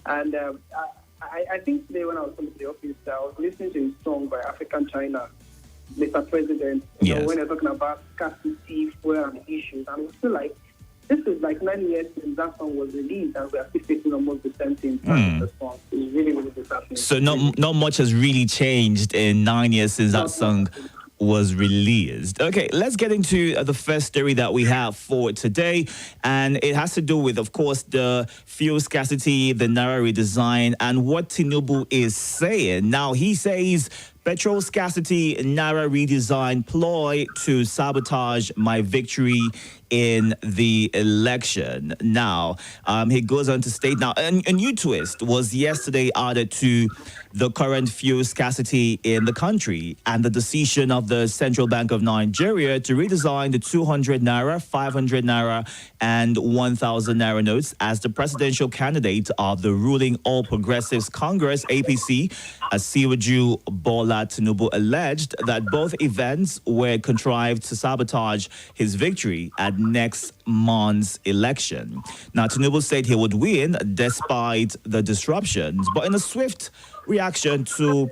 And I think today when I was coming to the office, I was listening to a song by African China, Mr. President, when they're talking about scarcity, fuel, and issues. And I feel like this is like 9 years since that song was released, and we are still facing almost the same thing. The song is really, really disheartening. So not much has really changed in 9 years since that song was released. Okay, let's get into the first story that we have for today, and it has to do with, of course, the fuel scarcity, the Naira redesign, and what Tinubu is saying. Now, he says petrol scarcity, Naira redesign ploy to sabotage my victory in the election. Now, he goes on to state, now, a new twist was yesterday added to the current fuel scarcity in the country and the decision of the Central Bank of Nigeria to redesign the 200 Naira, 500 Naira, and 1,000 Naira notes as the presidential candidate of the ruling All Progressives Congress, APC, Asiwaju Bola Tinubu, alleged that both events were contrived to sabotage his victory at next month's election. Now, Tinubu said he would win despite the disruptions, but in a swift reaction to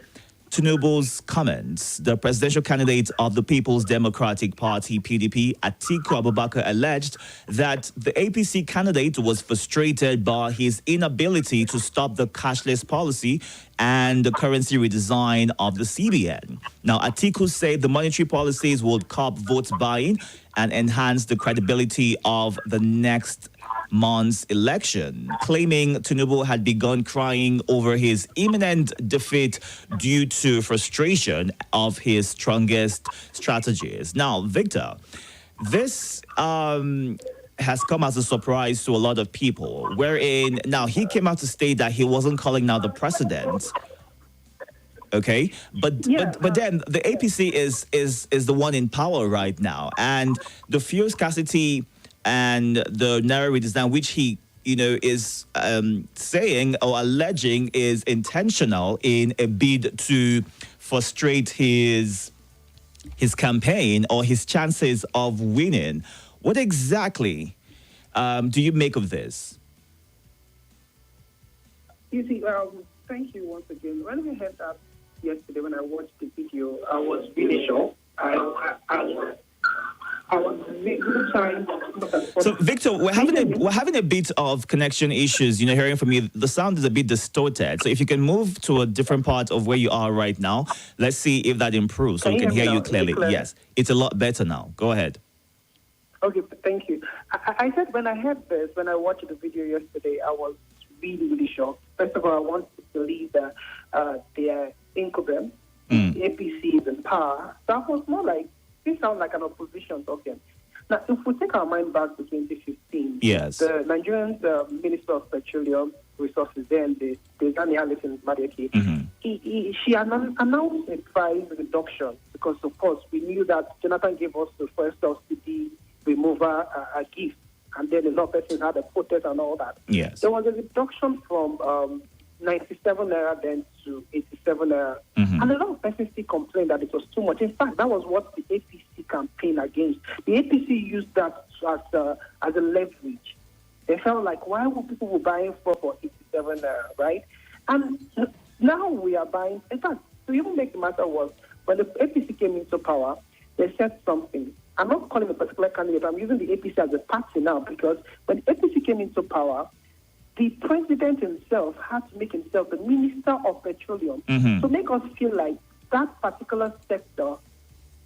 Tinubu's comments, the presidential candidate of the People's Democratic Party, PDP, Atiku Abubakar, alleged that the APC candidate was frustrated by his inability to stop the cashless policy and the currency redesign of the CBN. Now, Atiku said the monetary policies would curb vote buying and enhance the credibility of the next month's election, claiming Tinubu had begun crying over his imminent defeat due to frustration of his strongest strategies. Now, Victor, this has come as a surprise to a lot of people, wherein now he came out to state that he wasn't calling now the president. Okay, but then the APC is the one in power right now, and the fuel scarcity and the Naira redesign, which he is saying or alleging is intentional in a bid to frustrate his campaign or his chances of winning. What exactly do you make of this? You see, thank you once again. When we heard that yesterday, when I watched the video, I was really shocked. I was really trying to look at. So, Victor, we're having a bit of connection issues. Hearing from you, the sound is a bit distorted. So, if you can move to a different part of where you are right now, let's see if that improves, so we can hear you clearly. Yes, it's a lot better now. Go ahead. Okay, thank you. I said when I heard this, when I watched the video yesterday, I was really, really shocked. First of all, I want to believe that they are incumbent, APC is in power. That was more like, this sounds like an opposition talking. Now, if we take our mind back to 2015, yes, the Nigerian Minister of Petroleum Resources, then the Daniel Madeki, she announced a price reduction because, of course, we knew that Jonathan gave us the first subsidy remover a gift, and then a lot of persons had a protest and all that. Yes, there was a reduction from 97 Naira then to 87 Naira. And a lot of persons still complained that it was too much. In fact, that was what the APC campaigned against. The APC used that as a leverage. They felt like, why would people be buying for 87 Naira, right? And now we are buying. In fact, to even make the matter worse, when the APC came into power, they said something. I'm not calling a particular candidate. I'm using the APC as a party now because when the APC came into power, the president himself had to make himself the minister of petroleum to make us feel like that particular sector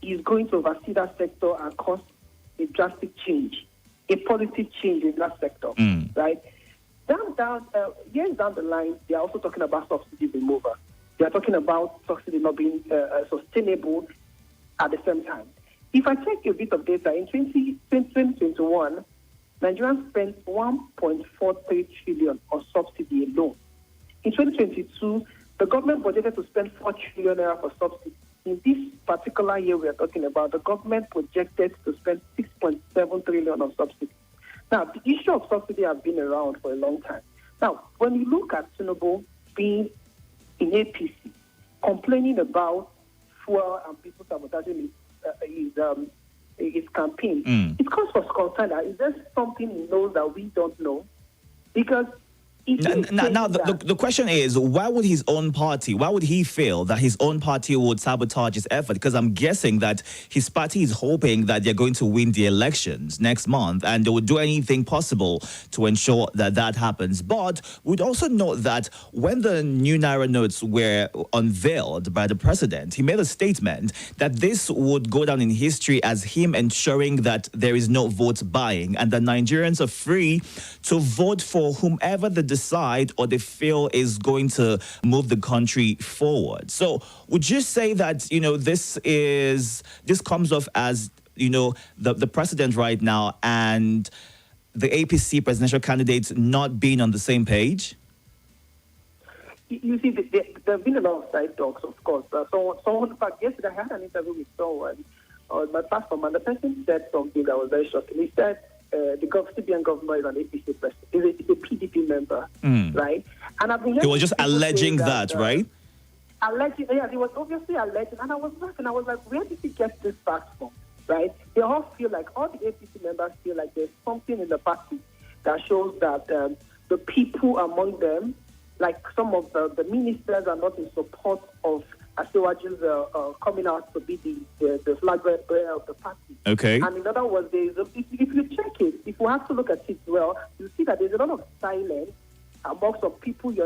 is going to oversee that sector and cause a drastic change, a positive change in that sector, right? Years down the line, they are also talking about subsidy removal. They are talking about subsidy not being sustainable at the same time. If I take a bit of data, in 2021, Nigerians spent 1.43 trillion on subsidy alone. In 2022, the government budgeted to spend 4 trillion naira for subsidy. In this particular year we are talking about, the government projected to spend 6.7 trillion on subsidy. Now, the issue of subsidy has been around for a long time. Now, when you look at Tinubu being in APC, complaining about fuel and people sabotaging his campaign, it calls for concern. Is there something he knows that we don't know? Because Now, the question is, why would his own party, why would he feel that his own party would sabotage his effort? Because I'm guessing that his party is hoping that they're going to win the elections next month and they would do anything possible to ensure that that happens. But we'd also note that when the new Naira notes were unveiled by the president, he made a statement that this would go down in history as him ensuring that there is no vote buying and that Nigerians are free to vote for whomever the decide or they feel is going to move the country forward. So would you say that, this comes off as, the president right now and the APC presidential candidates not being on the same page? You see, there have been a lot of side talks, of course. Someone, in fact, yesterday I had an interview with someone on my platform, and the person said something that was very shocking. He said, the CBN governor is an APC president. He's a PDP member, right? And I've been he was just alleging that, right? Alleging, yeah, he was obviously alleging. And I was laughing. I was like, where did he get this fact from, right? They all feel like, all the APC members feel like there's something in the party that shows that the people among them, like some of the ministers are not in support of Asiwaju's coming out to be the flag bearer of the party. Okay. And in other words, if you check it, if you have to look at it well, you see that there's a lot of silence amongst the people we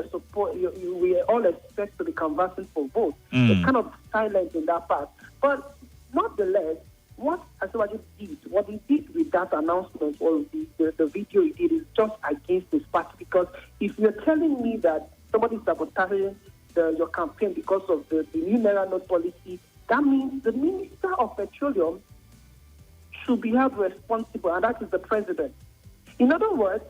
all expect to be conversing for votes. There's kind of silence in that part. But nonetheless, what Asiwaju did, what he did with that announcement or the video he did is just against his party. Because if you're telling me that somebody's sabotaging your campaign because of the new Naira note policy, that means the Minister of Petroleum should be held responsible, and that is the president. In other words,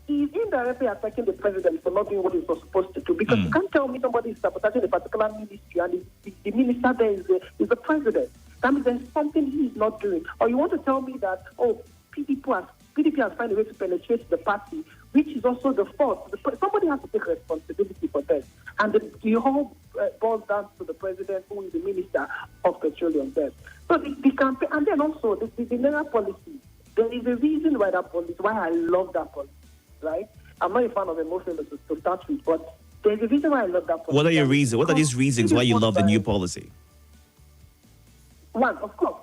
he is indirectly attacking the president for not doing what he was supposed to do, because you can't tell me somebody is sabotaging a particular ministry and the minister there is the president. That means there's something he is not doing. Or you want to tell me that, PDP has found a way to penetrate the party, which is also the fault. Somebody has to take responsibility for that. And the whole boils down to the president, who is the Minister of Petroleum there. So the campaign, and then also the Naira policy, there is a reason why I love that policy, right? I'm not a fan of emotions to start with, but there's a reason why I love that policy. What are your reasons? What are these reasons why you love the new policy? One, of course,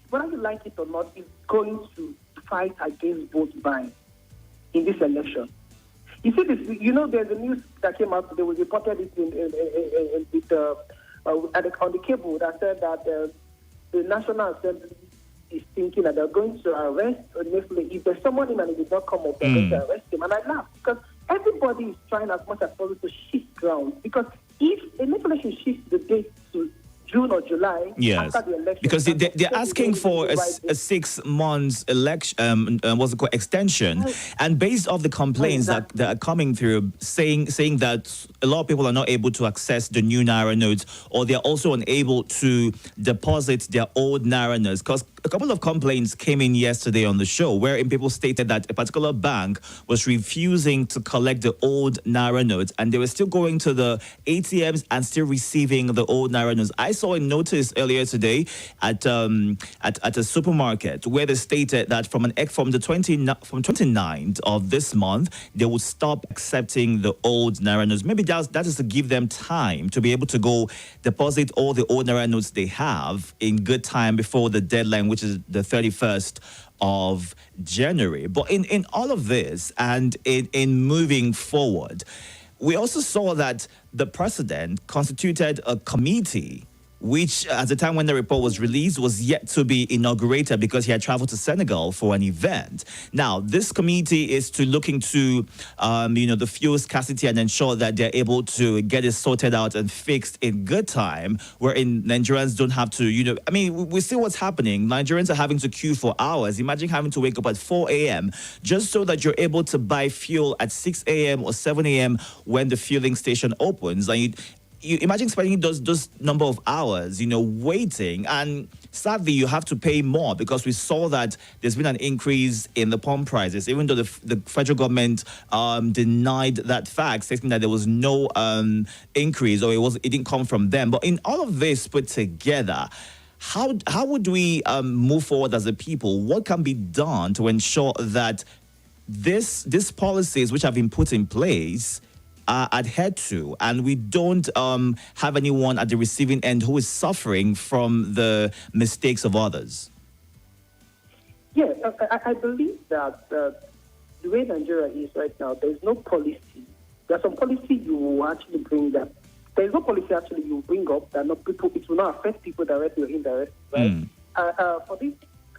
whether you like it or not, is going to fight against vote buying in this election. You see this, there's a news that came out today. We reported it on the cable that said that the National Assembly is thinking that they're going to arrest Nefle. If there's someone in and he did not come up, they're going to arrest him. And I laugh because everybody is trying as much as possible to shift ground. Because if Nefle should shift the date to June or July, yes, after the election, because they're asking for a 6 months election, extension, and based off the complaints that are coming through, saying that a lot of people are not able to access the new Naira notes, or they're also unable to deposit their old Naira notes. Because a couple of complaints came in yesterday on the show, wherein people stated that a particular bank was refusing to collect the old Naira notes, and they were still going to the ATMs and still receiving the old Naira notes. I saw a notice earlier today at a supermarket where they stated that from the 29th of this month they would stop accepting the old Naira notes. Maybe that is to give them time to be able to go deposit all the old Naira notes they have in good time before the deadline, which is the 31st of January. But in all of this and in moving forward, we also saw that the president constituted a committee which at the time when the report was released was yet to be inaugurated because he had traveled to Senegal for an event. Now, this committee is to look into, the fuel scarcity and ensure that they're able to get it sorted out and fixed in good time, wherein Nigerians don't have to, we see what's happening. Nigerians are having to queue for hours. Imagine having to wake up at 4 a.m. just so that you're able to buy fuel at 6 a.m. or 7 a.m. when the fueling station opens. And you imagine spending those number of hours, waiting. And sadly, you have to pay more because we saw that there's been an increase in the pump prices, even though the federal government denied that fact, stating that there was no increase or it didn't come from them. But in all of this put together, how would we move forward as a people? What can be done to ensure that these policies which have been put in place are adhered to, and we don't have anyone at the receiving end who is suffering from the mistakes of others? Yes, I believe that the way Nigeria is right now, there is no policy. There's some policy you will actually bring up. There is no policy actually you bring up that not people. It will not affect people directly or indirectly, right? For this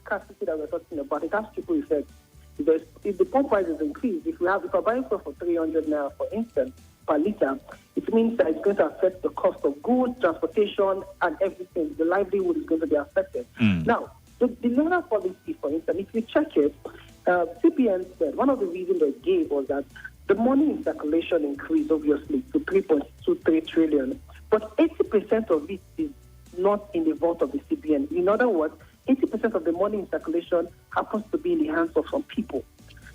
scarcity that we're talking about, it has triple effects. If the pump price is increased, if I'm buying stuff for 300 naira, for instance, per liter, it means that it's going to affect the cost of goods, transportation, and everything. The livelihood is going to be affected. Now, the Naira policy, for instance, if you check it, CPN said one of the reasons they gave was that the money in circulation increased, obviously, to 3.23 trillion, but 80% of it is not in the vault of the CBN. In other words, 80% of the money in circulation happens to be in the hands of some people.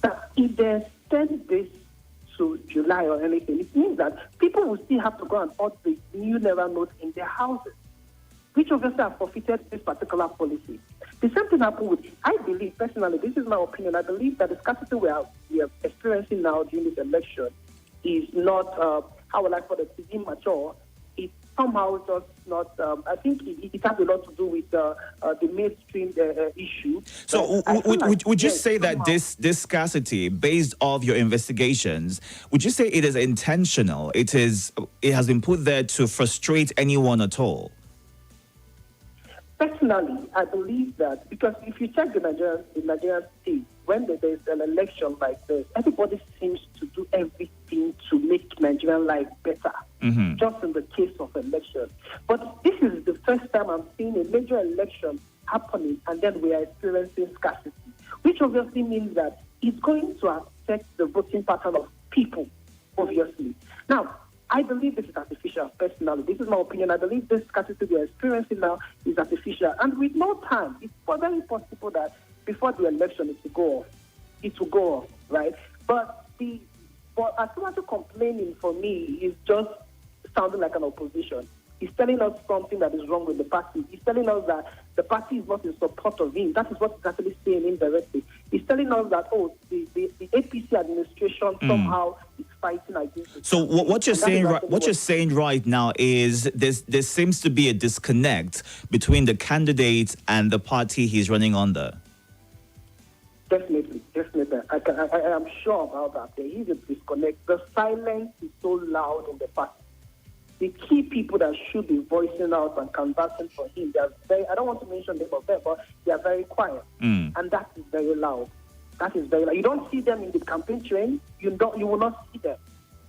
Now, if they extend this to July or anything, it means that people will still have to go and order the new Naira notes in their houses, which obviously have forfeited this particular policy. The same thing happened with, I believe, personally, this is my opinion, I believe that the scarcity we are experiencing now during this election is not, how would I put it, is immature. It's somehow just not, I think it has a lot to do with the mainstream issue. So would you say that this scarcity, based off your investigations, would you say it is intentional? It has been put there to frustrate anyone at all? Personally, I believe that, because if you check the Nigerian state, when there's an election like this, everybody seems to do everything to make Nigerian life better, just in the case of election. But this is the first time I'm seeing a major election happening, and then we are experiencing scarcity, which obviously means that it's going to affect the voting pattern of people, obviously. Now, I believe this is artificial, personally. This is my opinion. I believe this scarcity we are experiencing now is artificial. And with no time, it's very possible that before the election, it will go off. It will go off, right? But as soon as complaining for me is just sounding like an opposition. He's telling us something that is wrong with the party. He's telling us that the party is not in support of him. That is what he's actually saying indirectly. He's telling us that, the APC administration somehow is fighting against it. So what you're saying right now is there seems to be a disconnect between the candidate and the party he's running under. Definitely. I am sure about that. There is a disconnect. The silence is so loud in the party. The key people that should be voicing out and canvassing for him, I don't want to mention them, but they are very quiet. And that is very loud. You don't see them in the campaign train. You will not see them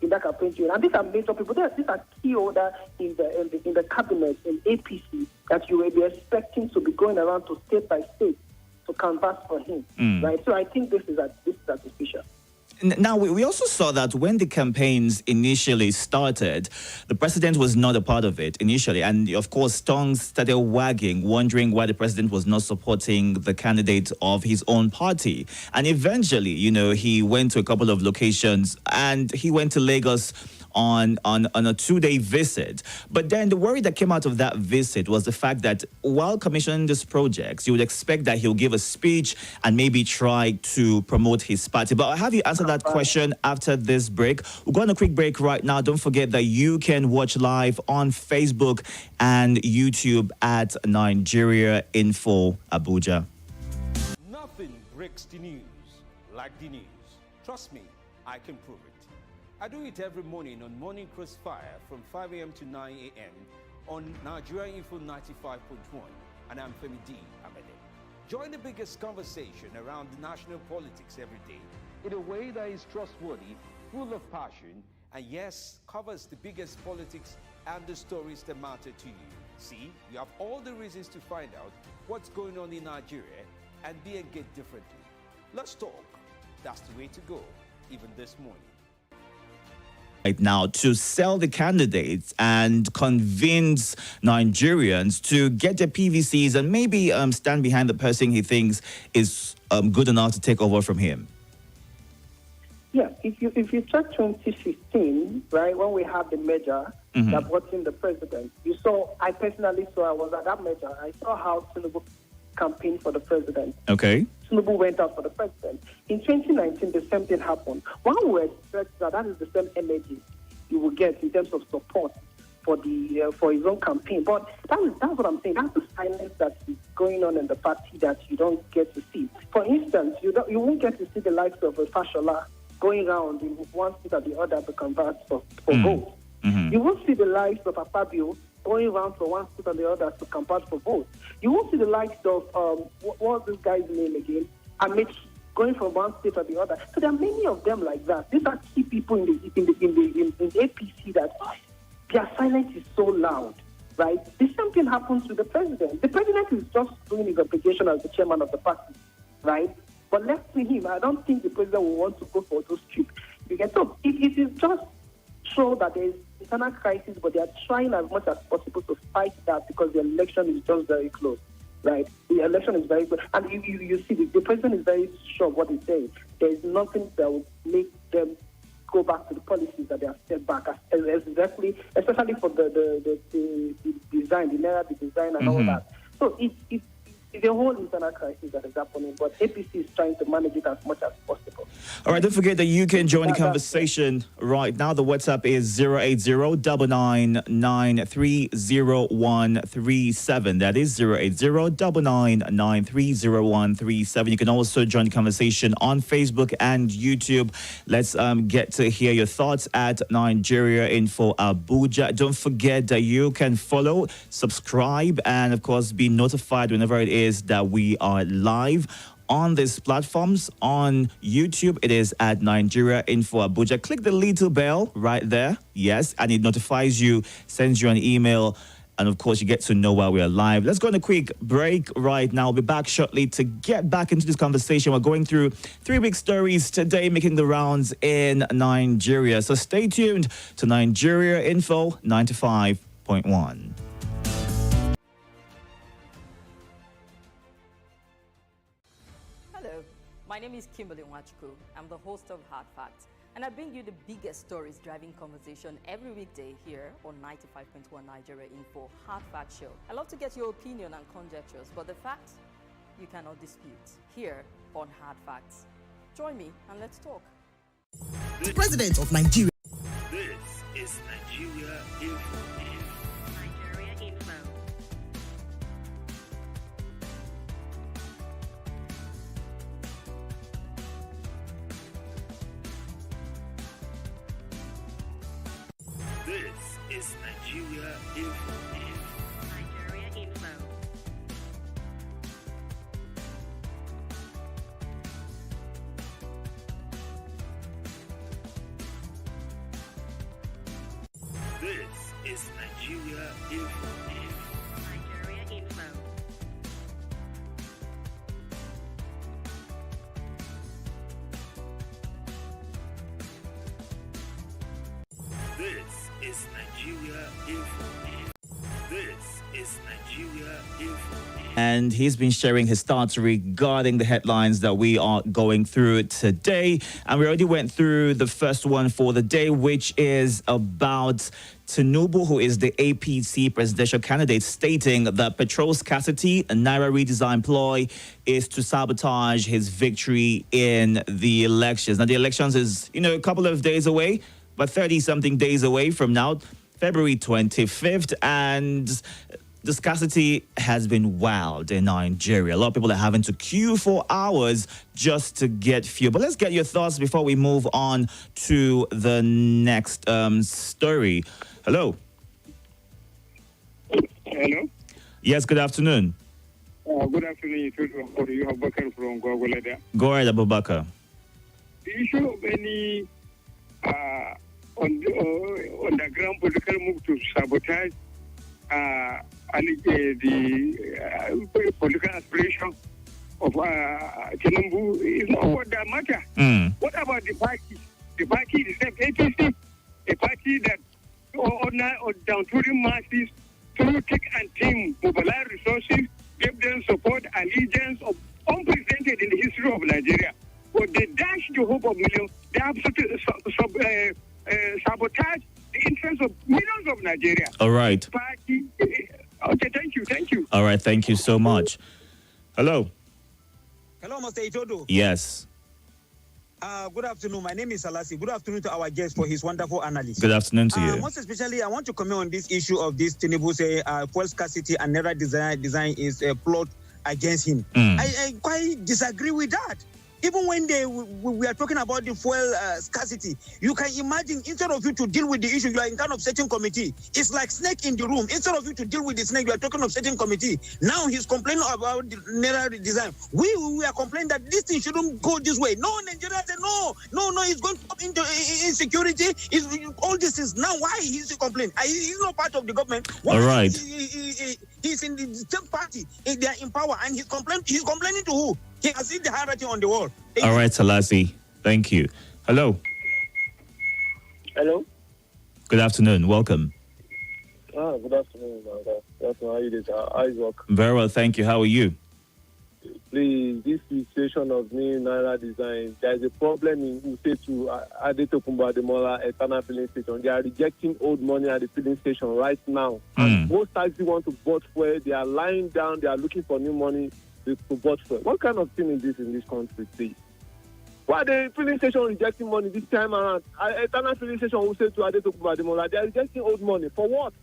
in that campaign train. And these are major people. These are key order in the cabinet, in APC, that you will be expecting to be going around to state by state to canvass for him. Right? So I think this is artificial. Now, we also saw that when the campaigns initially started, the president was not a part of it initially. And, of course, tongues started wagging, wondering why the president was not supporting the candidate of his own party. And eventually, he went to a couple of locations, and he went to Lagos on a 2-day visit. But then the worry that came out of that visit was the fact that while commissioning this project, you would expect that he'll give a speech and maybe try to promote his party. But I'll have you answer that question after this break. We're going on a quick break right now. Don't forget that you can watch live on Facebook and YouTube at Nigeria Info Abuja. Nothing breaks the news like the news. Trust me, I can prove it. I do it every morning on Morning Crossfire from 5 a.m. to 9 a.m. on Nigeria Info 95.1, and I'm Femi D. Amede. Join the biggest conversation around national politics every day in a way that is trustworthy, full of passion, and yes, covers the biggest politics and the stories that matter to you. See, you have all the reasons to find out what's going on in Nigeria and be engaged differently. Let's talk. That's the way to go, even this morning. Right now to sell the candidates and convince Nigerians to get their PVCs and maybe stand behind the person he thinks is good enough to take over from him. Yeah, if you check 2015, right, when we had the merger that brought in the president, I was at that merger. I saw how Tinubu campaign for the president. Okay. Tinubu went out for the president. In 2019, the same thing happened. One would expect that is the same energy you will get in terms of support for the for his own campaign. But that's what I'm saying. That's the silence that is going on in the party that you don't get to see. For instance, you won't get to see the likes of Fashola going around in one state or the other to convert for votes. Mm-hmm. You won't see the likes of Fabio going around from one state or the other to convert for votes. You won't see the likes of what was this guy's name again? Amit, going from one state or the other. So there are many of them like that. These are key people in the APC that their silence is so loud, right? The same thing happens with the president. The president is just doing his obligation as the chairman of the party, right? But left to him, I don't think the president will want to go for those trips. So it is just show that there is internal crisis, but they are trying as much as possible to fight that because the election is just very close, right? The election is very close. And you see, the president is very sure of what he's saying. There is nothing that will make them go back to the policies that they have set back, especially for the design, the Naira design and all that. So it's a whole internal crisis that is happening, but APC is trying to manage it as much as possible. All right, don't forget that you can join the conversation right now. The WhatsApp is 080-999-30137. That is 080-999-30137. You can also join the conversation on Facebook and YouTube. Let's get to hear your thoughts at Nigeria Info Abuja. Don't forget that you can follow, subscribe, and of course be notified whenever it is that we are live on these platforms. On YouTube, it is at Nigeria Info Abuja. Click the little bell right there. Yes, and it notifies you, sends you an email, and of course, you get to know while we are live. Let's go on a quick break right now. I'll be back shortly to get back into this conversation. We're going through 3 big stories today making the rounds in Nigeria. So stay tuned to Nigeria Info 95.1. My name is Kimberly Nwachukwu. I'm the host of Hard Facts, and I bring you the biggest stories driving conversation every weekday here on 95.1 Nigeria Info Hard Fact Show. I love to get your opinion and conjectures, but the facts you cannot dispute here on Hard Facts. Join me and let's talk. The President of Nigeria. This is Nigeria Info. Nigeria Info. This is Nigeria Info. Nigeria Info. This is Nigeria Info. Nigeria Info. This is Nigeria Info. This is Nigeria Info. And he's been sharing his thoughts regarding the headlines that we are going through today. And we already went through the first one for the day, which is about Tinubu, who is the APC presidential candidate, stating that petrol scarcity, a Naira redesign ploy, is to sabotage his victory in the elections. Now, the elections is, a couple of days away, but 30-something days away from now, February 25th, and the scarcity has been wild in Nigeria. A lot of people are having to queue for hours just to get fuel. But let's get your thoughts before we move on to the next story. Hello. Hello. Yes, good afternoon. Good afternoon, Itodo. You have Bakar from Gwagwalada. Go ahead, Abubakar. Do you show any on the ground political move to sabotage the political aspiration of Tinubu? Is not what that matter. What about the party? The party, the same APC, a party that or downtrodden masses through thick and thin, mobilize resources, give them support, allegiance of unprecedented in the history of Nigeria. But they dash the hope of millions. They have sabotage the interests of millions of Nigeria. All right. Party. Okay, thank you. All right, thank you so much. Hello. Hello, Mr. Itodo. Yes. Good afternoon. My name is Salasi. Good afternoon to our guest for his wonderful analysis. Good afternoon to you. Most especially, I want to comment on this issue of this Tinubu say fuel scarcity and Naira design is a plot against him. I quite disagree with that. Even when we are talking about the fuel scarcity, you can imagine instead of you to deal with the issue, you are in kind of certain committee. It's like snake in the room. Instead of you to deal with the snake, you are talking of certain committee. Now he's complaining about the Naira design. We are complaining that this thing shouldn't go this way. No, Nigeria said no, it's going to come into insecurity. All this is now why he's complaining. He's not part of the government. Why? All right. He's in the same party. They are in power, and he's complaining to who? He has seen the handwriting on the wall. All right, Salasi. Thank you. Hello. Hello. Good afternoon. Welcome. Good afternoon. That's how you did. How is work? Very well, thank you. How are you? Please, this situation of new Naira design, there is a problem in Usetu, Adetokunbo Ademola, Eternal Filling Station. They are rejecting old money at the filling station right now. And most taxis want to vote for it. They are lying down. They are looking for new money to vote for. What kind of thing is this in this country, please? Why the filling station rejecting money this time around? Eternal Filling Station will say to Adetokunbo Ademola, they are rejecting old money. For what?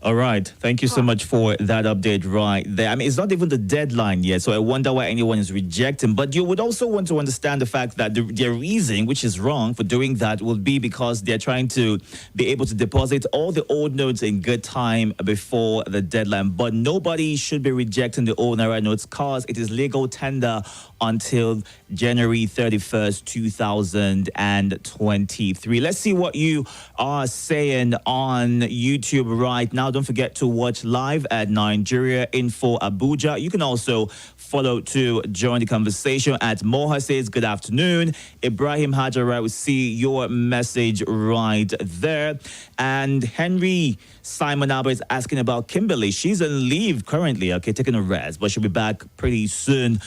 All right. Thank you so much for that update right there. I mean, it's not even the deadline yet, so I wonder why anyone is rejecting. But you would also want to understand the fact that their reason, which is wrong for doing that, will be because they're trying to be able to deposit all the old notes in good time before the deadline. But nobody should be rejecting the old Naira notes because it is legal tender until January 31st, 2023. Let's see what you are saying on YouTube right now. Don't forget to watch live at Nigeria Info Abuja. You can also follow to join the conversation at Moha says good afternoon. Ibrahim Hajara will see your message right there. And Henry Simon Albert is asking about Kimberly. She's on leave currently, okay, taking a rest, but she'll be back pretty soon.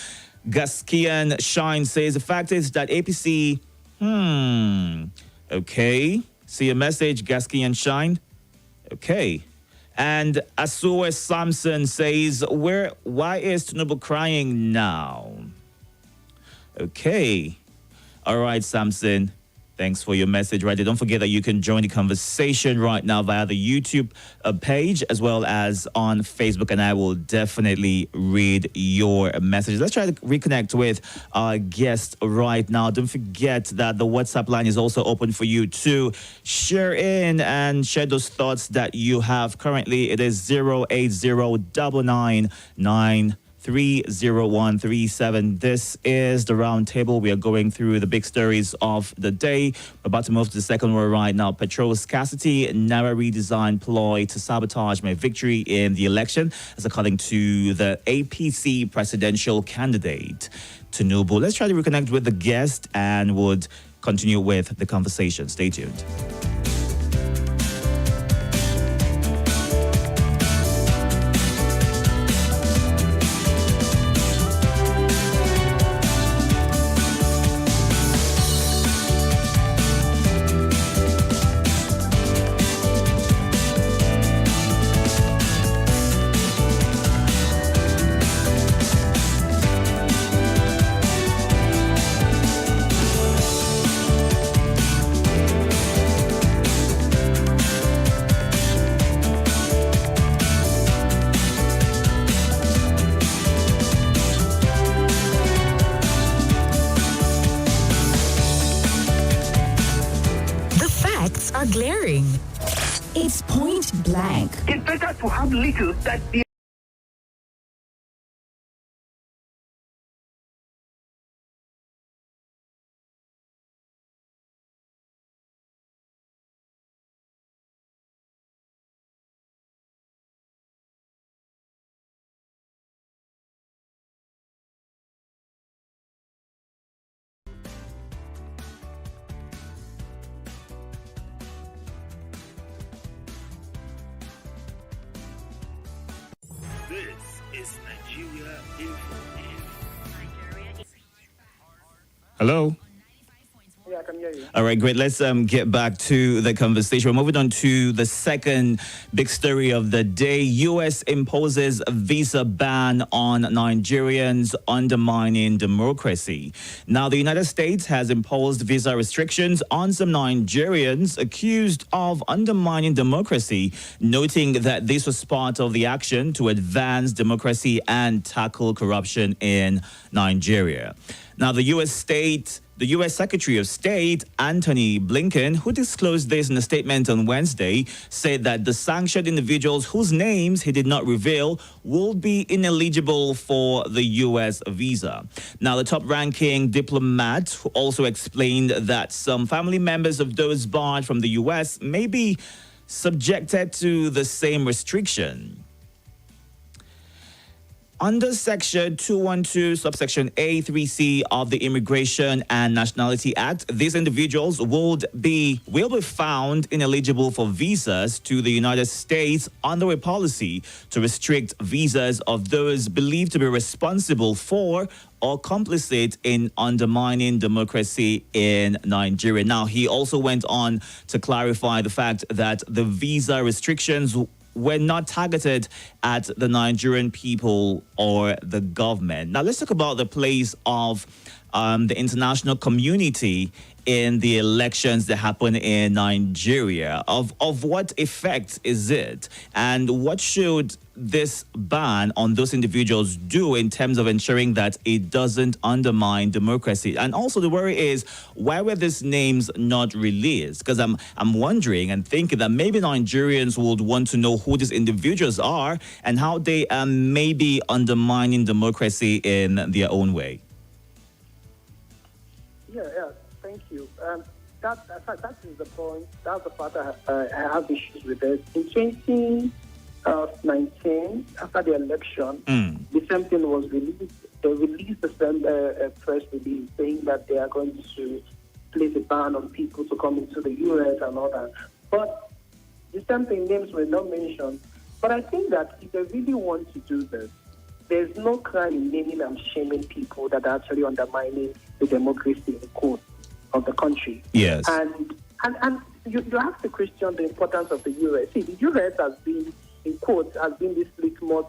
Gaskian Shine says the fact is that APC, okay. See a message, Gaskian Shine. Okay. And Asua Samson says, why is Tinubu crying now? Okay. All right, Samson. Thanks for your message right there. Don't forget that you can join the conversation right now via the YouTube page as well as on Facebook, and I will definitely read your messages. Let's try to reconnect with our guest right now. Don't forget that the WhatsApp line is also open for you to share in and share those thoughts that you have currently. It is 080-999-30137. This is the Roundtable. We are going through the big stories of the day. We're about to move to the second one right now. Petrol scarcity, Naira redesign ploy to sabotage my victory in the election, as according to the APC presidential candidate, Tinubu. Let's try to reconnect with the guest and would continue with the conversation. Stay tuned. Are glaring. It's point blank. It's better to have little that the This is Nigeria Info. Hello? Yeah, I can hear hear you. All right, great. Let's get back to the conversation. We're moving on to the second big story of the day. U.S. imposes a visa ban on Nigerians, undermining democracy. Now, the United States has imposed visa restrictions on some Nigerians accused of undermining democracy, noting that this was part of the action to advance democracy and tackle corruption in Nigeria. Now, the U.S. Secretary of State, Antony Blinken, who disclosed this in a statement on Wednesday, said that the sanctioned individuals whose names he did not reveal will be ineligible for the U.S. visa. Now, the top-ranking diplomat also explained that some family members of those barred from the U.S. may be subjected to the same restriction. Under Section 212, subsection A3C of the Immigration and Nationality Act, these individuals will be found ineligible for visas to the United States under a policy to restrict visas of those believed to be responsible for or complicit in undermining democracy in Nigeria. Now, he also went on to clarify the fact that the visa restrictions were not targeted at the Nigerian people or the government. Now, let's talk about the place of the international community in the elections that happen in Nigeria. Of what effect is it? And what should this ban on those individuals do in terms of ensuring that it doesn't undermine democracy? And also the worry is, why were these names not released? Because I'm wondering and thinking that maybe Nigerians would want to know who these individuals are and how they may be undermining democracy in their own way. Yeah, thank you. That is the point. That's the part I have issues with it. In 2019, after the election, the same thing was released. They released the same press release saying that they are going to place a ban on people to come into the U.S. and all that. But the same thing, names were not mentioned. But I think that if they really want to do this, there's no crime in naming and shaming people that are actually undermining the democracy in the court of the country. Yes. And you have to question the importance of the U.S. See, the U.S. has been, in quotes, has been this litmus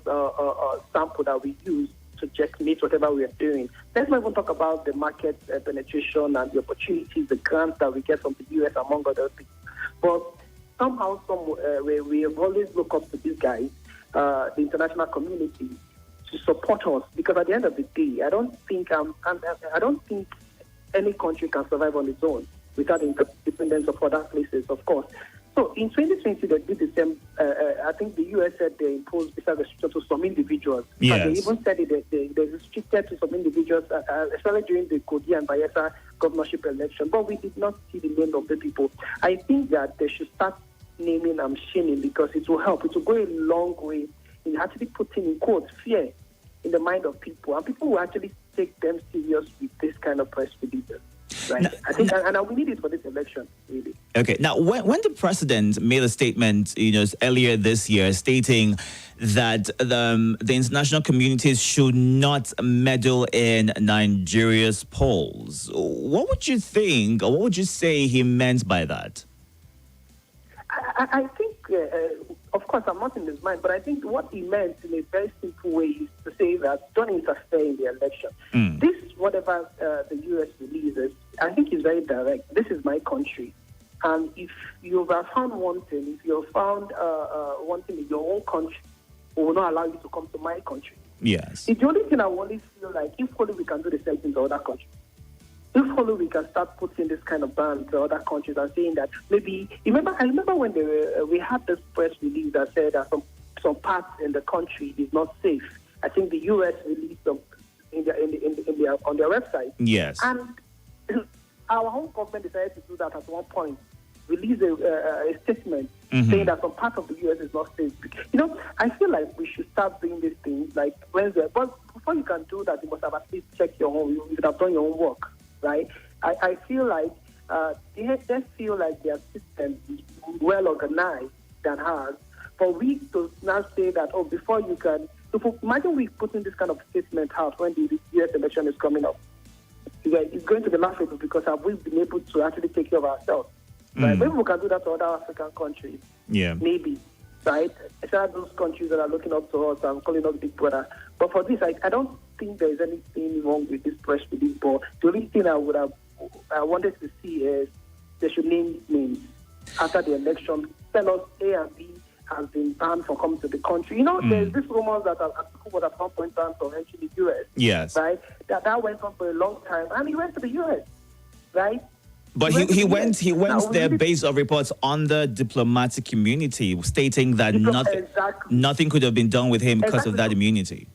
sample that we use to checkmate whatever we are doing. Let's not even talk about the market penetration and the opportunities, the grants that we get from the U.S., among other things. But somehow, we have always looked up to these guys, the international community, to support us, because at the end of the day, I don't think any country can survive on its own without the interdependence of other places, of course. So in 2020, they did the same. I think the U.S. said they imposed visa restrictions to some individuals. Yes. But they even said they restricted to some individuals, especially during the Kodi and Bayelsa governorship election. But we did not see the name of the people. I think that they should start naming and shaming, because it will help. It will go a long way in actually putting, in quotes, fear in the mind of people, and people will actually take them serious with this kind of press releases. Right? Now, I think, and we need it for this election, really. Okay. Now, when the president made a statement, earlier this year, stating that the international communities should not meddle in Nigeria's polls, what would you think, or what would you say he meant by that? I think, of course, I'm not in his mind, but I think what he meant in a very simple way is to say that don't interfere in the election. This, whatever the U.S. releases, I think is very direct. This is my country. And if you are found wanting, if you're found wanting in your own country, we will not allow you to come to my country. Yes. It's the only thing I always feel like, if only we can do the same thing to other countries. If only we can start putting this kind of ban to other countries and saying that maybe, I remember when we had this press release that said that some parts in the country is not safe. I think the U.S. released them on their website. Yes. And our own government decided to do that at one point, release a statement saying that some part of the U.S. is not safe. I feel like we should start doing these things like Wednesday. But before you can do that, you must have at least checked your own. You should have done your own work. Right, I feel like they feel like their system is well organized than ours. For we to now say that, before you can, imagine we putting this kind of statement out when the U.S. election is coming up. It's going to be laughable because have we been able to actually take care of ourselves? Right? Maybe we can do that to other African countries. Yeah. Maybe. Right? Especially those countries that are looking up to us and calling us big brother. But for this, I don't think there is anything wrong with this press release. But the only thing I wanted to see is they should name names after the election. Tell us A and B has been banned from coming to the country. You know, there's this rumors that Atiku was at one point banned from entering the U.S. Yes. Right? That went on for a long time. And he went to the U.S. Right? But he went there based on reports on the diplomatic community stating that nothing could have been done with him because of that immunity.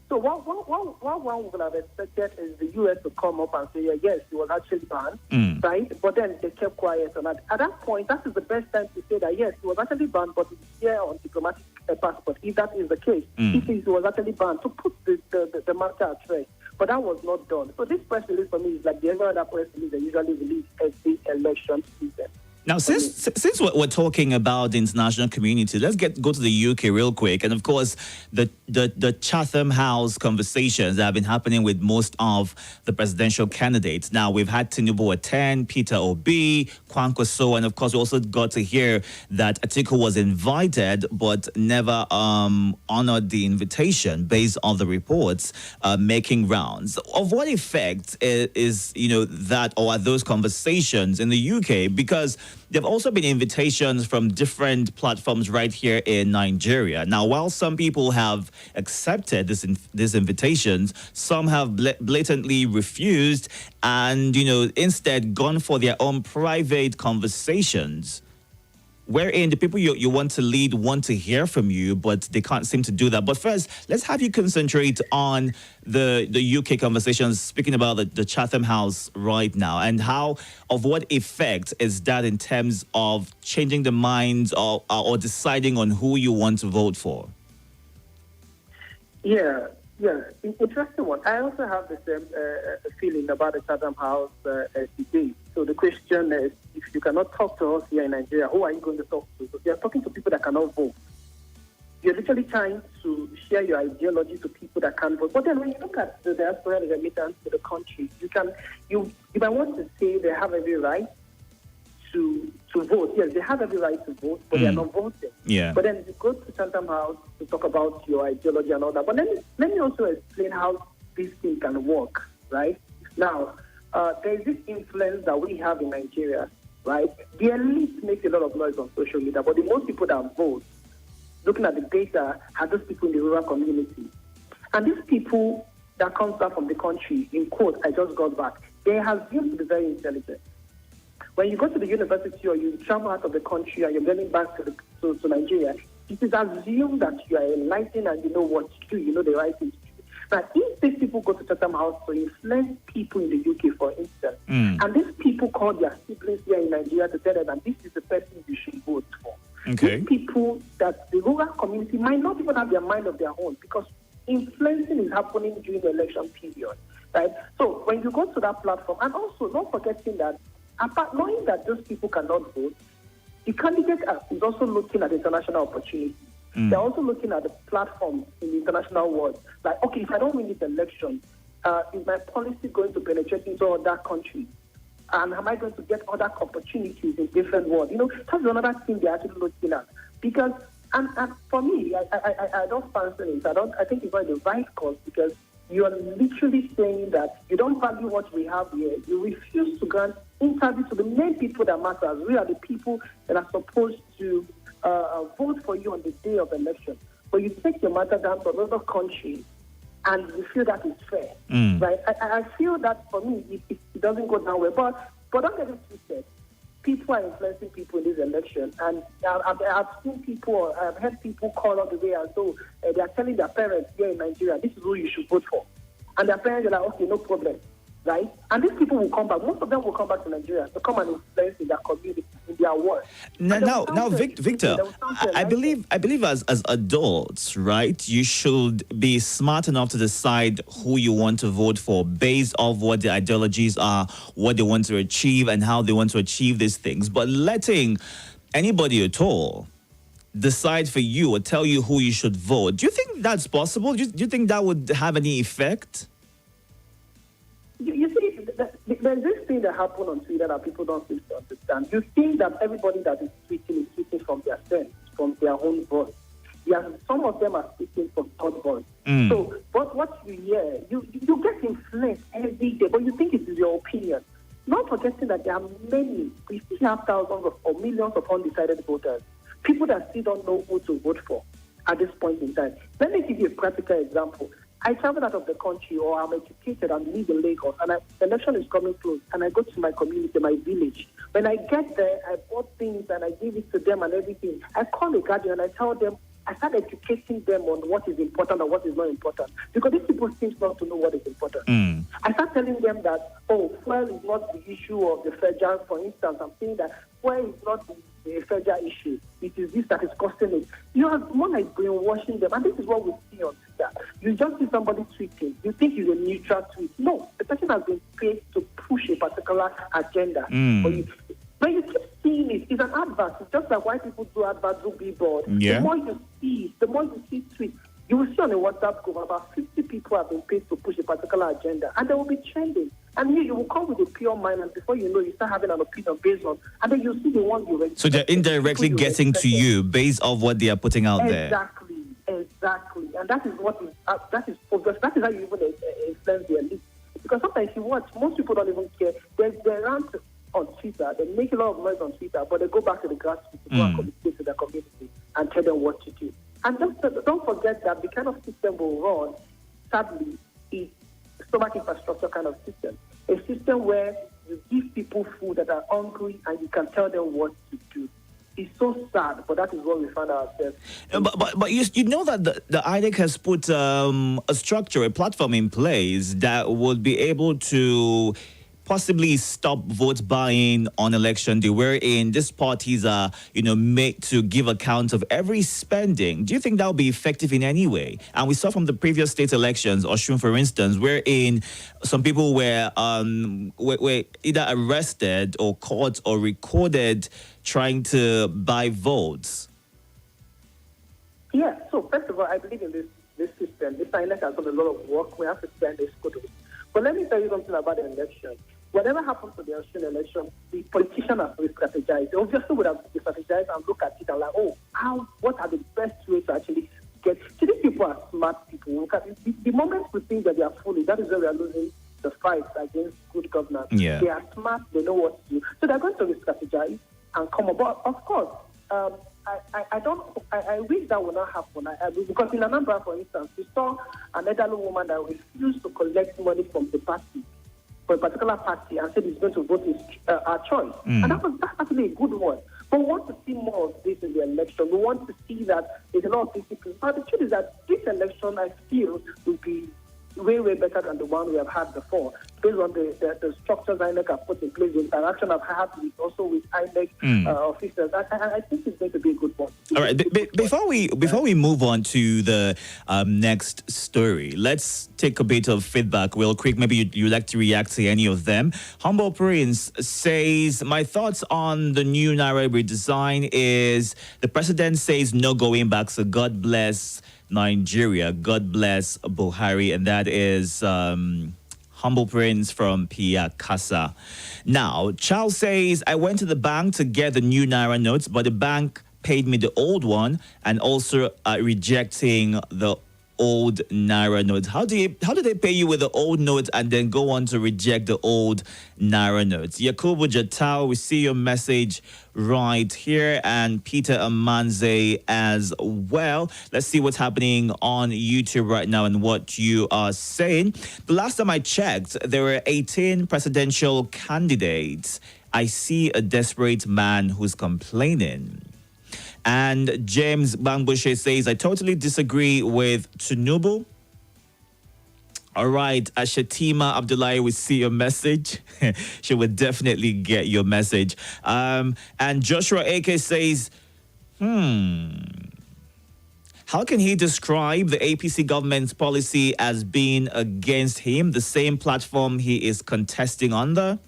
So what one would have expected is the U.S. to come up and say, yes, he was actually banned, right? But then they kept quiet on that. At that point, that is the best time to say that, yes, he was actually banned, but he's here on diplomatic passport, if that is the case. If he was actually banned, to put the matter at rest. But that was not done. So this press release for me is like the every other press release they usually release every election season. Now, since we're talking about the international community, let's go to the UK real quick. And of course, the Chatham House conversations that have been happening with most of the presidential candidates. Now, we've had Tinubu attend, Peter Obi, Kwankwaso, and of course, we also got to hear that Atiku was invited but never honored the invitation based on the reports making rounds. Of what effect is that or are those conversations in the UK? Because there have also been invitations from different platforms right here in Nigeria. Now, while some people have accepted these invitations, some have blatantly refused and, instead gone for their own private conversations, wherein the people you want to lead want to hear from you, but they can't seem to do that. But first, let's have you concentrate on the UK conversations, speaking about the Chatham House right now, and of what effect is that in terms of changing the minds or deciding on who you want to vote for? Yeah, interesting one. I also have the same feeling about the Chatham House debate. So the question is, if you cannot talk to us here in Nigeria, who are you going to talk to? So you're talking to people that cannot vote. You're literally trying to share your ideology to people that can't vote. But then when you look at the diaspora remittance to the country, you might want to say they have every right to vote. Yes, they have every right to vote, but they are not voting. Yeah. But then you go to Chatham House to talk about your ideology and all that. But let me also explain how this thing can work, right? Now, there is this influence that we have in Nigeria, right? The elite makes a lot of noise on social media, but the most people that vote, looking at the data, are those people in the rural community. And these people that comes back from the country, in quote, I just got back, they have assumed to be very intelligent. When you go to the university or you travel out of the country and you're getting back to Nigeria, it is assumed that you are enlightened and you know what to do, you know the right thing to do. Now, if these people go to Chatham House to influence people in the UK, for instance, and these people call their siblings here in Nigeria to tell them that this is the person you should vote for. Okay. These people that the rural community might not even have their mind of their own because influencing is happening during the election period, right? So when you go to that platform, and also not forgetting that, apart knowing that those people cannot vote, the candidate is also looking at international opportunities. They're also looking at the platforms in the international world. Like, okay, if I don't win this election, is my policy going to penetrate into other countries? And am I going to get other opportunities in different worlds? That's another thing they're actually looking at. Because, and for me, I don't fancy it. I think it's the right cause because you are literally saying that you don't value what we have here. You refuse to grant interview to the main people that matter. We are the people that are supposed to vote for you on the day of election. But you take your matter down to another country and you feel that is fair. Right? I feel that for me, it doesn't go down well. But don't get it twisted. People are influencing people in this election. And I've seen people, I've heard people call all the way and so they are telling their parents here in Nigeria, this is who you should vote for. And their parents are like, okay, no problem. Right? And these people will come back. Most of them will come back to Nigeria to come and influence in their community, in their world. Now, Victor, I believe as adults, right, you should be smart enough to decide who you want to vote for based off what the ideologies are, what they want to achieve, and how they want to achieve these things. But letting anybody at all decide for you or tell you who you should vote, do you think that's possible? Do you think that would have any effect? There's this thing that happened on Twitter that people don't seem to understand. You think that everybody that is tweeting from their sense, from their own voice. Yeah, some of them are speaking from third voice. So, but what you hear, you get influenced every day, but you think it is your opinion. Not forgetting that there are many, we still have thousands or millions of undecided voters, people that still don't know who to vote for at this point in time. Let me give you a practical example. I travel out of the country, or I'm educated and live in Lagos, and the election is coming close, and I go to my community, my village. When I get there, I bought things and I give it to them and everything. I call the guardian and I tell them, I start educating them on what is important and what is not important. Because these people seem not to know what is important. I start telling them that, fuel is not the issue of the federal. For instance, I'm saying that fuel is not the federal issue. It is this that is costing it. You are more like brainwashing them. And this is what we see on Twitter. You just see somebody tweeting. You think it's a neutral tweet. No, the person has been paid to push a particular agenda. When you keep seeing it, it's an advert. It's just like why people do adverts, do billboard. Yeah. The more you see tweets, you will see on a WhatsApp group about 50 people have been paid to push a particular agenda, and they will be trending. And you will come with a pure mind, and before you know, you start having an opinion based on, and then you see the one you respect. So they're indirectly getting to you based off what they are putting out there. Exactly. And that is what is that is obvious. That is how you even influence the elite. Because sometimes you watch, most people don't even care. They rant on Twitter, they make a lot of noise on Twitter, but they go back to the grassroots to go and communicate to their community and tell them what to do. And don't forget that the kind of system will run, sadly, is stomach infrastructure kind of system. A system where you give people food that are hungry and you can tell them what to do. It's so sad, but that is what we find ourselves. But you know that the INEC has put a structure, a platform in place that would be able to possibly stop vote buying on election day, wherein these parties are, made to give account of every spending. Do you think that will be effective in any way? And we saw from the previous state elections, Oshun, for instance, wherein some people were either arrested or caught or recorded trying to buy votes. Yeah, so first of all, I believe in this system. This INEC has done a lot of work. We have to spend this kudos. But let me tell you something about the election. Whatever happens to the Austrian election, the politician has re-strategized. They obviously would have re-strategized and look at it and what are the best ways to actually get... See, these people are smart people. The moment we think that they are foolish, that is where we are losing the fight against good governance. Yeah. They are smart, they know what to do. So they're going to re-strategize and come about. Of course, I wish that would not happen. Because in Anambra, for instance, we saw an elderly woman that refused to collect money from the party, for a particular party, and said he's going to vote our choice. And that's actually a good one. But we want to see more of this in the election. We want to see that there's a lot of discipline. But the truth is that this election, I feel, will be way, way better than the one we have had before, based on the structures INEC have put in place, the interaction I've had also with INEC officers. I think it's going to be a good one. All right, before we move on to the next story, let's take a bit of feedback real quick. Maybe you'd like to react to any of them. Humble Prince says, my thoughts on the new Naira redesign is the president says no going back, so God bless Nigeria, God bless Buhari, and that is Humble Prince from Piakasa. Now, Charles says, I went to the bank to get the new Naira notes, but the bank paid me the old one and also rejecting the old Naira notes. How do they pay you with the old notes and then go on to reject the old Naira notes? Yakubu Jatao, we see your message right here, and Peter Amanze as well. Let's see what's happening on YouTube right now and what you are saying. The last time I checked, there were 18 presidential candidates. I see a desperate man who's complaining. And James Bangbushe says, I totally disagree with Tinubu. All right, Ashatima Abdullahi, we see your message. She would definitely get your message. And Joshua AK says, how can he describe the APC government's policy as being against him, the same platform he is contesting under?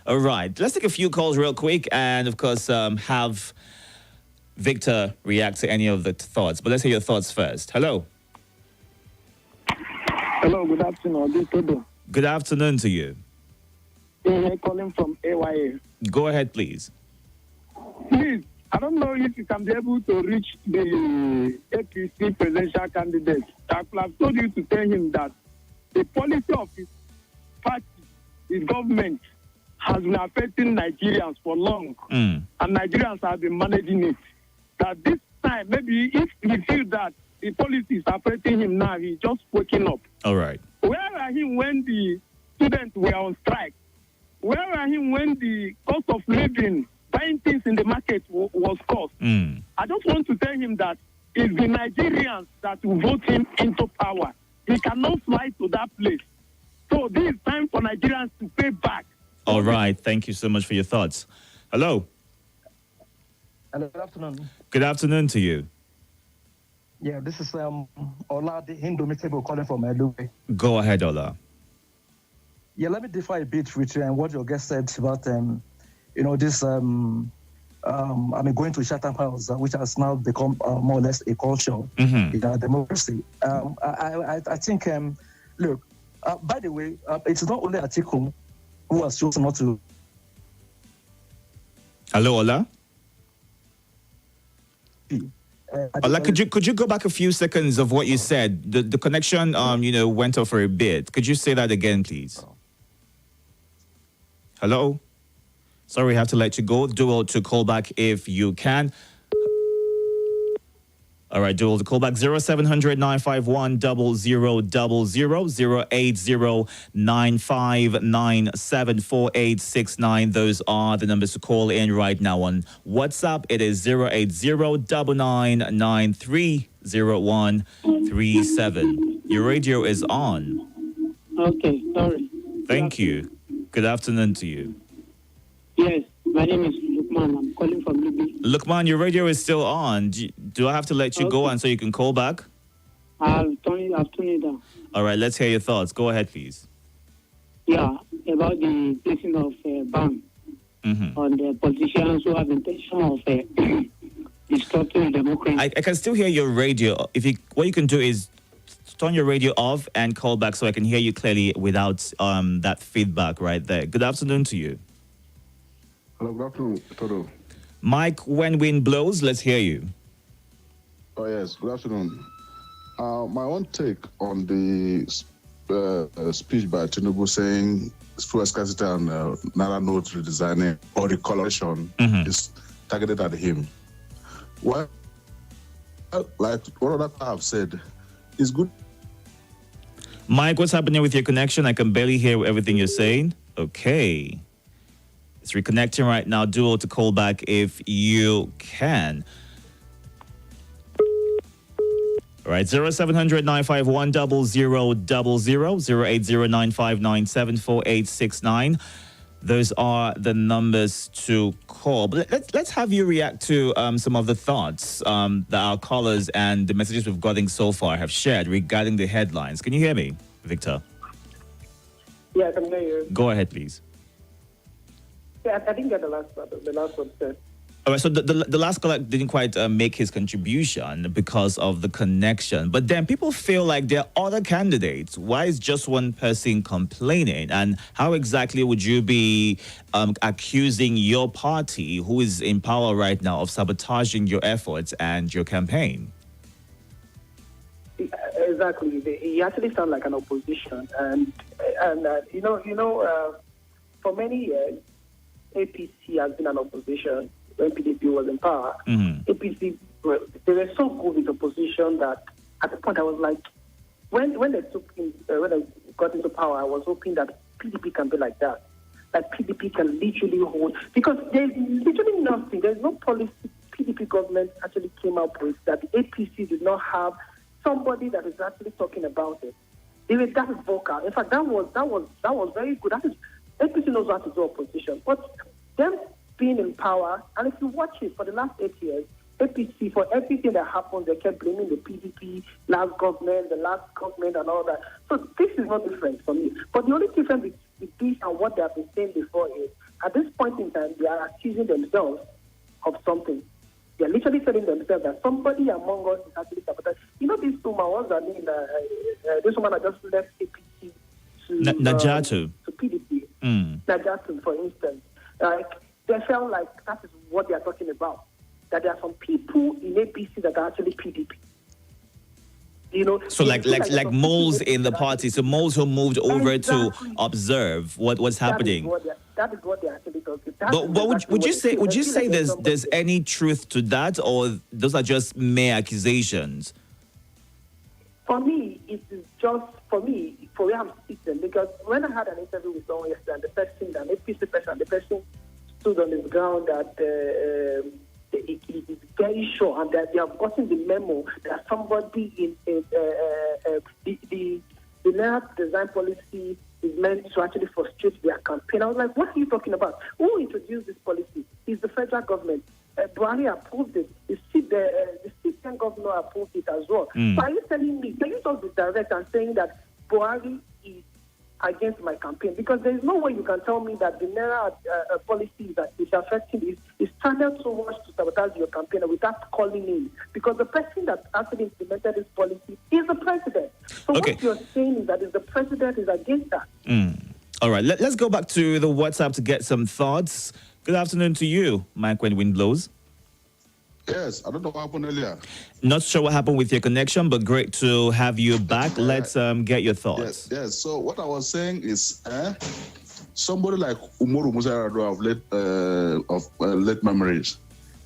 All right, let's take a few calls real quick and, of course, have Victor react to any of the thoughts. But let's hear your thoughts first. Hello. Hello, good afternoon. Itodo. Good afternoon to you. calling from AYA. Go ahead, please. Please, I don't know if you can be able to reach the APC presidential candidate. I could have told you to tell him that the policy of his party, his government, has been affecting Nigerians for long. And Nigerians have been managing it. That this time, maybe if he feels that the policy is affecting him now, he's just waking up. All right. Where are him when the students were on strike? Where are him when the cost of living, buying things in the market was cost? I just want to tell him that it's the Nigerians that will vote him into power. He cannot fly to that place. So this is time for Nigerians to pay back. All right. Thank you so much for your thoughts. Hello. Hello, good afternoon. Good afternoon to you. Yeah, this is Ola, the Indomitable, calling from Abuja. Go ahead, Ola. Yeah, let me differ a bit with what your guest said about, this, going to Chatham House, which has now become more or less a culture in our democracy. I think, look, by the way, it's not only Atiku who has chosen not to. Hello, Ola. Ola, could you go back a few seconds of what you said? The connection, went off for a bit. Could you say that again, please? Hello? Sorry, we have to let you go. Dual to call back if you can. All right, Dual to call back 0700 951 0000 080 9597 4869. Those are the numbers to call in right now on WhatsApp. It is 080 9993 0137. Your radio is on. Okay, sorry. Thank you. Good afternoon to you. Yes, my name is Lukman. I'm calling from Libya. Lukman, your radio is still on. Do I have to let you go on so you can call back? I've turned it down. All right, let's hear your thoughts. Go ahead, please. Yeah, about the placing of ban on the politicians who have intention of disrupting democracy. I can still hear your radio. What you can do is turn your radio off and call back so I can hear you clearly without that feedback right there. Good afternoon to you. Hello, good afternoon, Itodo. Mike, when wind blows, let's hear you. Oh, yes, good afternoon. My own take on the speech by Tinubu saying fuel scarcity and Naira note redesigning or recoloration is targeted at him. Well, like what other have said, is good. Mike, what's happening with your connection? I can barely hear everything you're saying. Okay. It's reconnecting right now. Dual to call back if you can. All right, 0700 951 0000 080 9597 4869. Those are the numbers to call. But let's have you react to some of the thoughts that our callers and the messages we've gotten so far have shared regarding the headlines. Can you hear me, Victor? Yeah, I can hear you. Go ahead, please. Yeah, I didn't get the last one said. All right, so the last caller didn't quite make his contribution because of the connection. But then people feel like there are other candidates. Why is just one person complaining? And how exactly would you be accusing your party, who is in power right now, of sabotaging your efforts and your campaign? Exactly. He actually sounds like an opposition. And for many years, APC has been an opposition. When PDP was in power, APC, they were so good with opposition that at the point I was like, when they got into power, I was hoping that PDP can be like that. That PDP can literally hold, because there's literally nothing, there's no policy PDP government actually came up with that the APC did not have somebody that is actually talking about it. They were that vocal. In fact, that was very good. That is, APC knows how to do opposition, but them being in power, and if you watch it for the last 8 years, APC, for everything that happened, they kept blaming the PDP, the last government, and all that. So this is not different for me. But the only difference with this and what they have been saying before is, at this point in time, they are accusing themselves of something. They are literally telling themselves that somebody among us is actually sabotaging. You know, this woman, this woman that just left APC to Najatu. To PDP. Jackson, for instance, like they felt like that is what they are talking about. That there are some people in APC that are actually PDP. You know, so like moles in the party, so moles who moved over to observe what's happening. That is what they're actually talking. But would you say there's any truth to that, or those are just mere accusations? For me, it is just for where I'm sitting, because when I had an interview with someone yesterday, and the person, an APC person, the person stood on his ground that it is very sure, and that they have gotten the memo that somebody in the Naira design policy is meant to actually frustrate their campaign. I was like, what are you talking about? Who introduced this policy? It's the federal government. Buhari approved it. The state governor approved it as well. So are you telling me, can you talk this direct and saying that Buhari is against my campaign? Because there is no way you can tell me that the Naira policy that is affecting is standard so much to sabotage your campaign without calling in. Because the person that actually implemented this policy is the president. So what you're saying is that the president is against that. All right, let's go back to the WhatsApp to get some thoughts. Good afternoon to you, Mike, when wind blows. Yes, I don't know what happened earlier. Not sure what happened with your connection, but great to have you back. Let's get your thoughts. Yes. So what I was saying is, somebody like Umaru Musa Yar'Adua of late memories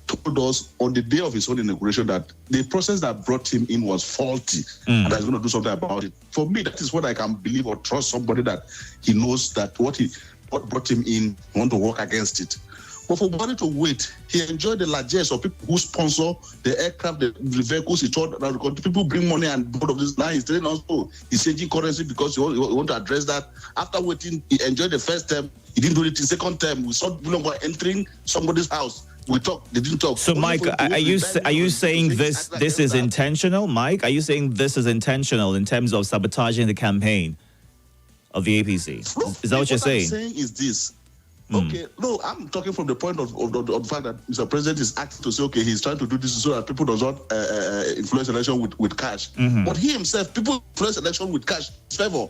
told us on the day of his own inauguration that the process that brought him in was faulty and that he's going to do something about it. For me, that is what I can believe or trust somebody that he knows that what brought him in, want to work against it. But for Buhari to wait, he enjoyed the largesse of people who sponsor the aircraft, the vehicles. He thought that people bring money and both of this. Now he's telling us, he's changing currency because he want to address that. After waiting, he enjoyed the first term. He didn't do it in second term. We saw people entering somebody's house. We talked. They didn't talk. So, Mike, are you saying this is intentional, Mike? Are you saying this is intentional in terms of sabotaging the campaign of the APC? Is that what you're saying? What I'm saying is this. Okay, no, I'm talking from the point of the fact that Mr. President is acting to say, okay, he's trying to do this so that people does not influence election with cash. But he himself, people influence election with cash. Favor.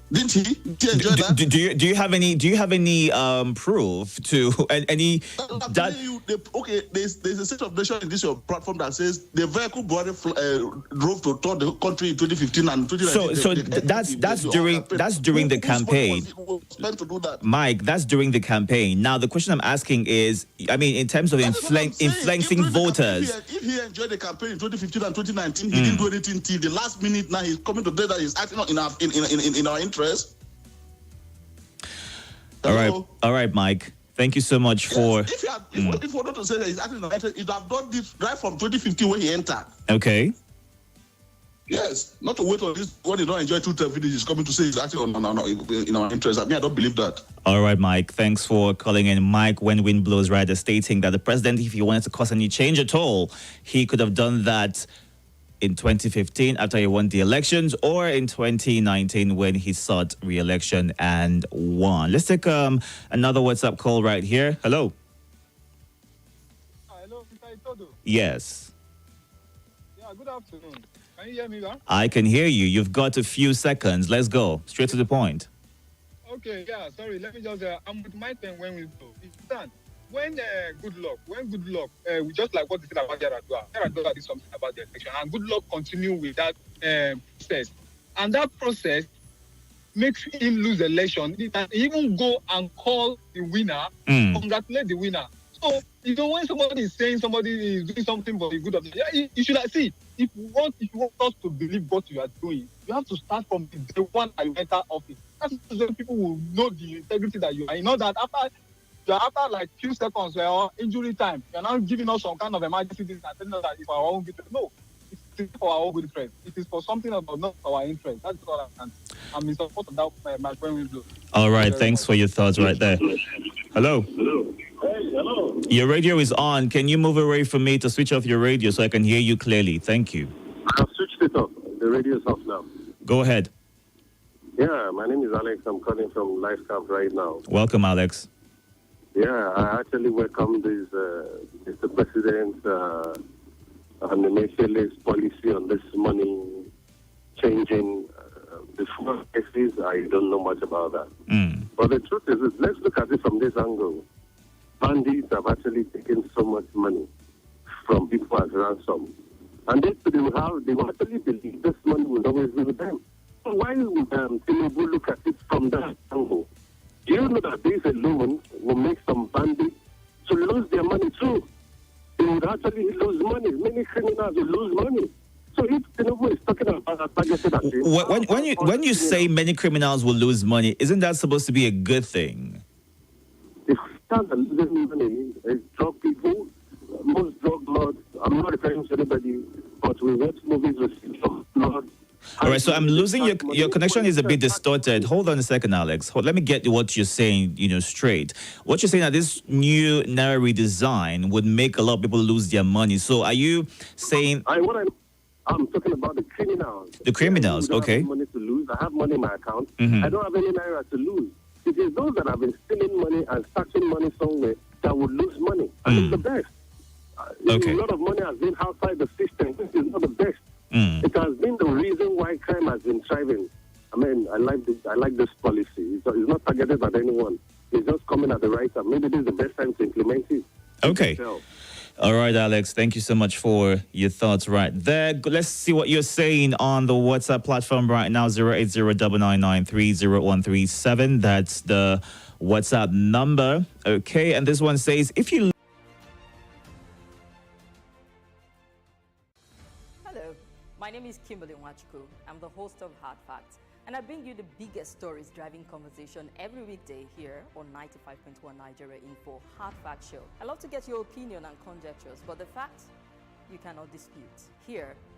Didn't he? Did he enjoy that? Do you have any proof to any that? There's a state of nation in this your platform that says the vehicle Buhari drove to tour the country in 2015 and 2019. So that's during the campaign. To do that. Mike, that's during the campaign. Now the question I'm asking is, I mean, in terms of influencing voters. If he enjoyed the campaign in 2015 and 2019, he didn't do anything till the last minute. Now he's coming to say that he's acting in our interest. All right, Mike. Thank you so much for. If we're not to say that he's acting in our interest, he'd have done this right from 2015 when he entered. Okay. Yes, not to wait on this when he don't enjoy 2 videos. He's coming to say he's acting in our interest. I mean, I don't believe that. All right, Mike. Thanks for calling in. Mike, when wind blows, rather stating that the president, if he wanted to cause any change at all, he could have done that in 2015 after he won the elections, or in 2019 when he sought re-election and won. Let's take another WhatsApp call right here. Hello. Hello, Mr. Itodo. Yes. Yeah, good afternoon. Can you hear me, man? I can hear you. You've got a few seconds. Let's go. Straight to the point. Okay, yeah, sorry. Let me just, I'm with my pen when we go. It's done. When good luck, we just like what they said about Yar'Adua did something about the election, and good luck continue with that process. And that process makes him lose the election. He can even go and call the winner, congratulate the winner. So, when somebody is saying somebody is doing something for the good of the you should see, if you want us to believe what you are doing, you have to start from the day one that you enter office. That's when people will know the integrity that you are. You know that after like few seconds or injury time, you're now giving us some kind of emergency and telling us that it's for our own good. No, it's for our own good interest. It is for something about not our interest. That's what I'm in support of that, my friend will do. All right, thanks for your thoughts right there. Hello. Hey, hello. Your radio is on. Can you move away from me to switch off your radio so I can hear you clearly? Thank you. I've switched it off. The radio is off now. Go ahead. Yeah, my name is Alex. I'm calling from Life Camp right now. Welcome, Alex. Yeah, I actually welcome this Mr. President's nationalist policy on this money changing. The fuel prices, I don't know much about that. But the truth is, let's look at it from this angle. Bandits have actually taken so much money from people as ransom. And they actually believe this money will always be with them. So why would Tinubu look at it from that angle? Do you know that this alone will make some bandits to lose their money too? They would actually lose money. Many criminals will lose money. So if Tinubu is talking about a targeted action, when you say many criminals will lose money, isn't that supposed to be a good thing? if criminals are losing money, drug people, most drug lords, I'm not referring to anybody, but we watch movies with drug lords. All right, so I'm losing your connection is a bit distorted. Hold on a second, Alex. Let me get what you're saying, straight. What you're saying that this new Naira redesign would make a lot of people lose their money. So are you saying... I'm talking about the criminals. The criminals, okay. I have money to lose. I have money in my account. Mm-hmm. I don't have any Naira to lose. It is those that have been stealing money and stashing money somewhere that would lose money. And it's the best. Okay. A lot of money has been outside the system. This is not the best. It has been the reason why crime has been thriving. I mean, I like this policy. It's not targeted at anyone. It's just coming at the right time. Maybe this is the best time to implement it. Okay. All right, Alex. Thank you so much for your thoughts right there. Let's see what you're saying on the WhatsApp platform right now, 08099930137. That's the WhatsApp number. Okay, and this one says, if you... My name is Kimberly Nwachukwu. I'm the host of Hard Facts, and I bring you the biggest stories driving conversation every weekday here on 95.1 Nigeria Info Hard Fact Show. I love to get your opinion and conjectures, but the facts you cannot dispute. Here